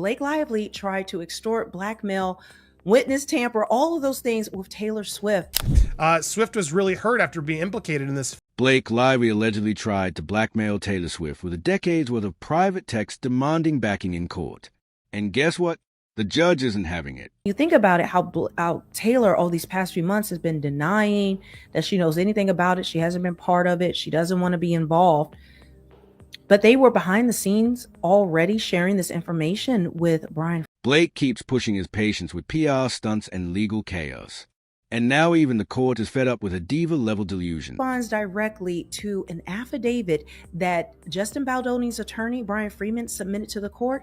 Blake Lively tried to extort, blackmail, witness tamper, all of those things with Taylor Swift. Swift was really hurt after being implicated in this. Blake Lively allegedly tried to blackmail Taylor Swift with a decade's worth of private text demanding backing in court. And guess what? The judge isn't having it. You think about it, how Taylor all these past few months has been denying that she knows anything about it. She hasn't been part of it. She doesn't want to be involved. But they were behind the scenes already sharing this information with Brian. Blake keeps pushing his patience with PR stunts and legal chaos. And now even the court is fed up with a diva-level delusion. Responds directly to an affidavit that Justin Baldoni's attorney, Brian Freeman, submitted to the court,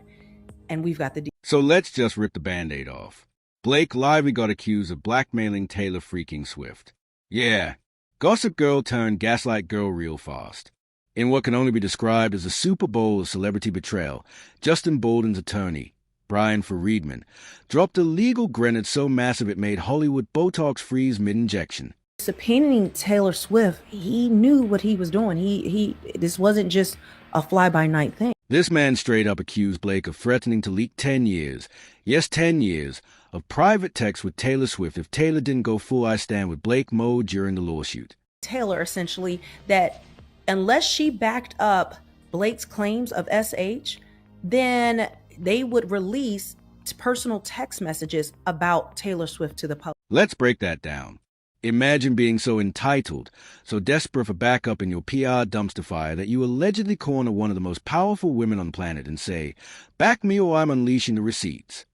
and we've got the So let's just rip the Band-Aid off. Blake Lively got accused of blackmailing Taylor freaking Swift. Yeah, Gossip Girl turned Gaslight Girl real fast. In what can only be described as a Super Bowl of celebrity betrayal, Justin Bolden's attorney, Brian Freedman, dropped a legal grenade so massive it made Hollywood Botox freeze mid-injection. Subpoenaing Taylor Swift, he knew what he was doing. This wasn't just a fly-by-night thing. This man straight up accused Blake of threatening to leak 10 years, yes 10 years, of private text with Taylor Swift if Taylor didn't go full I stand with Blake mode during the lawsuit. Taylor, essentially, that unless she backed up Blake's claims of SH, then they would release personal text messages about Taylor Swift to the public. Let's break that down. Imagine being so entitled, so desperate for backup in your PR dumpster fire that you allegedly corner one of the most powerful women on the planet and say, "Back me or I'm unleashing the receipts."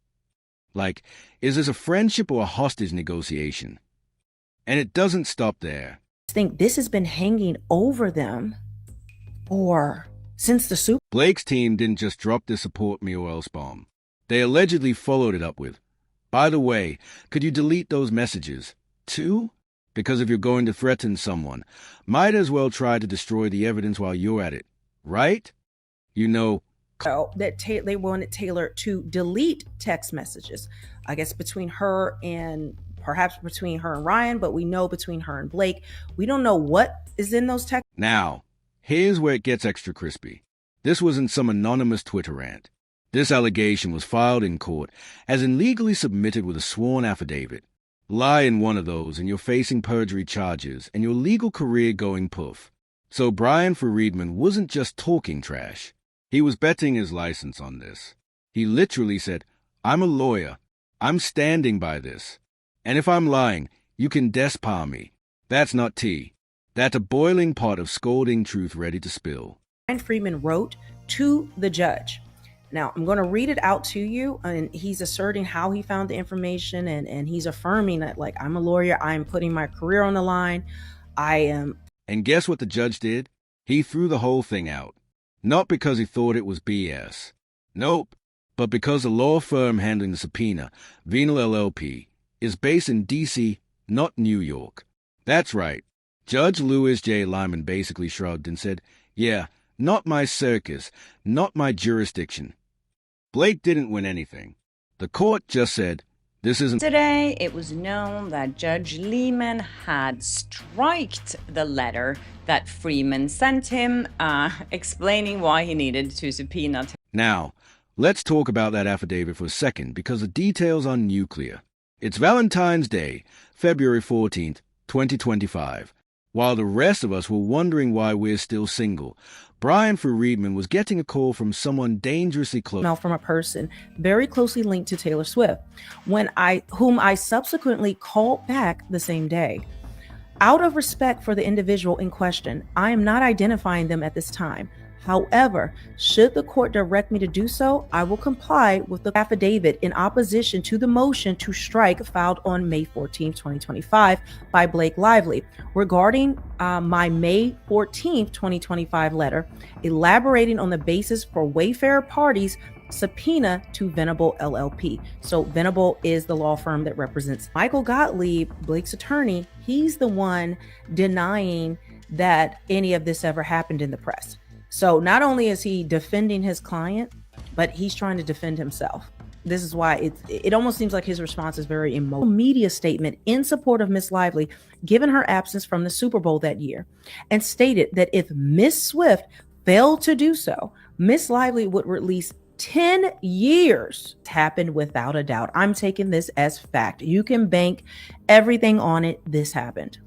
Like, is this a friendship or a hostage negotiation? And it doesn't stop there. I think this has been hanging over them since the Super. Blake's team didn't just drop the support me or else bomb. They allegedly followed it up with, "By the way, could you delete those messages, too? Because if you're going to threaten someone, might as well try to destroy the evidence while you're at it, right?" You know, that they wanted Taylor to delete text messages, I guess between her and perhaps between her and Ryan, but we know between her and Blake. We don't know what is in those texts. Now, here's where it gets extra crispy. This wasn't some anonymous Twitter rant. This allegation was filed in court as illegally submitted with a sworn affidavit. Lie in one of those and you're facing perjury charges and your legal career going poof. So Brian Freedman wasn't just talking trash. He was betting his license on this. He literally said, "I'm a lawyer. I'm standing by this. And if I'm lying, you can despar me. That's not tea. That's a boiling pot of scalding truth ready to spill." Brian Freedman wrote to the judge. Now, I'm going to read it out to you, and he's asserting how he found the information, and he's affirming that, like, I'm a lawyer, I'm putting my career on the line, I am. And guess what the judge did? He threw the whole thing out. Not because he thought it was BS. Nope. But because the law firm handling the subpoena, Venal LLP, is based in D.C., not New York. That's right. Judge Louis J. Lyman basically shrugged and said, "Yeah, not my circus, not my jurisdiction." Blake didn't win anything. The court just said, "This isn't..." Today, it was known that Judge Lehman had striked the letter that Freeman sent him, explaining why he needed to subpoena. Now, let's talk about that affidavit for a second because the details are nuclear. It's Valentine's Day, February 14th, 2025. While the rest of us were wondering why we're still single, Brian Freedman was getting a call from someone dangerously close. Now, from a person very closely linked to Taylor Swift, whom I subsequently called back the same day. Out of respect for the individual in question, I am not identifying them at this time. However, should the court direct me to do so, I will comply with the affidavit in opposition to the motion to strike filed on May 14, 2025 by Blake Lively regarding my May 14, 2025 letter elaborating on the basis for Wayfarer Parties subpoena to Venable LLP. So Venable is the law firm that represents Michael Gottlieb, Blake's attorney. He's the one denying that any of this ever happened in the press. So not only is he defending his client, but he's trying to defend himself. This is why it almost seems like his response is very emotional. Media statement in support of Miss Lively, given her absence from the Super Bowl that year, and stated that if Miss Swift failed to do so, Miss Lively would release 10 years. It's happened without a doubt. I'm taking this as fact. You can bank everything on it. This happened.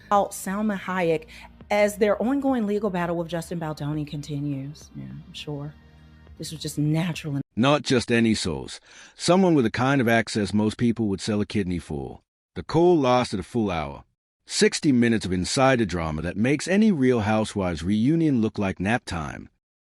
Salma Hayek, as their ongoing legal battle with Justin Baldoni continues. Yeah, I'm sure this was just natural. Not just any source. Someone with the kind of access most people would sell a kidney for. The call lasted a full hour. 60 minutes of insider drama that makes any Real Housewives reunion look like nap time.